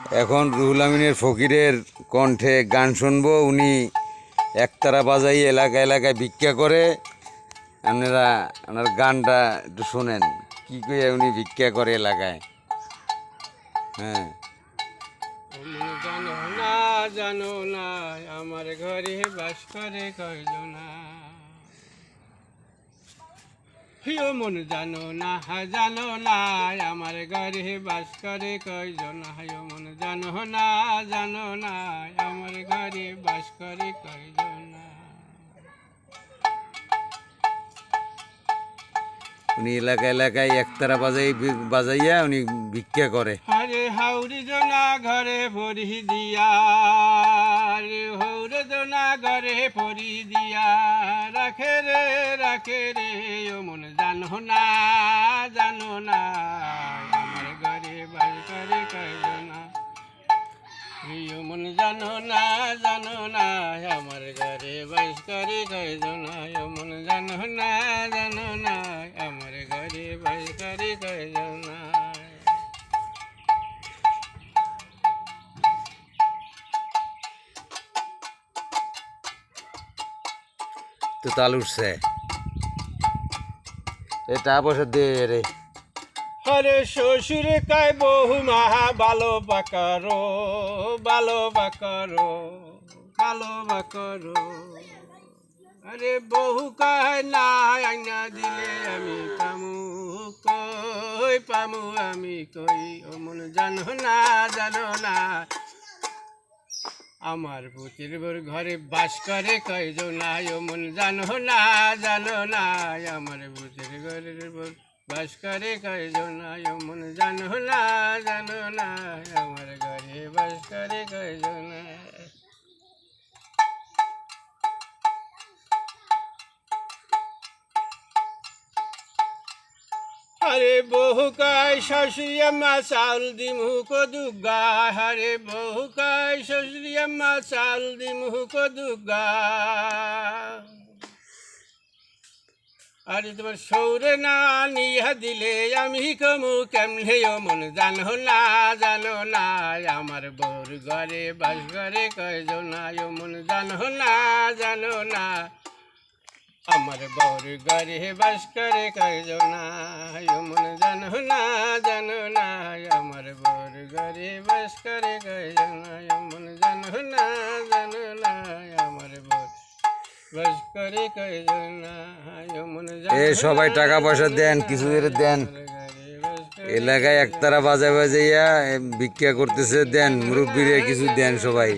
এখন রুহুল আমিনের ফকিরের কণ্ঠে গান শুনবো। উনি একতারা বাজাই এলাকা এলাকায় ভিক্ষা করে। আপনারা ওনার গানটা একটু শোনেন, কী করে উনি ভিক্ষা করে এলাকায়। হ্যাঁ, জানো না জানো না আমার ঘরে বাস করে কয়জনা। হিও মন জানো না আমার ঘরে বাস করে কয়জনা। হিও মন জানো না আমার ঘরে বাস করে কয়জনা। উনি এলাকা এলাকায় একতারা বাজাইয়া উনি ভিক্ষা করে। আরে হাউরি জনা ঘরে ভরি দিয়া, রে হৌরে জনা ঘরে ভরি দিয়া, রাখে রে ও মন জানো না আমার ঘরে বাস করে কয়জনা। ও মন জানো না আমার ঘরে বাস করে কয়জনা। ও মন জানো না আমার ঘরে বাস করে কয়জনা। তো তাল উঠছে, এটা বসে দে রে। হরে শ্বশুর কায় বহু মাহা ভালো বাকারো আরে বহু কায় না আইনা দিলে আমি পামু আমি কই। ও মন জানো না আমার পুতির বোর ঘরে বাস করে কয়জনা। ও মন জানো না আমার পুতির ঘরের বোর বাস করে কয়জনা। ও মন জানো না আমার ঘরে বাস করে কয়জনা। আরে বহু কায় শাশুড়ি আম্মা চাউল দিমু কদুগা। আরে বহু কায় শাশুড়ি আম্মা চাউল দিমু কদুগা। আরে তোমার সৌরে না নিয়া দিলে আমি কমু কেমনে। ও মন জানো না আমার বউর ঘরে বাস ঘরে কয়জনা। ও মন জানো না আমার বউর ঘরে বাস করে কয়জনা। ও মন জানো না আমার বউর ঘরে বাস করে কয়জনা। ও মন জানো না আমার বউর বাস করে কয়জনা। ও মন এ সবাই টাকা পয়সা দেন, কিছু দেন। এলাকায় একতারা বাজাইয়া ভিক্ষা করতেছে, দেন মুরব্বীরে কিছু দেন সবাই।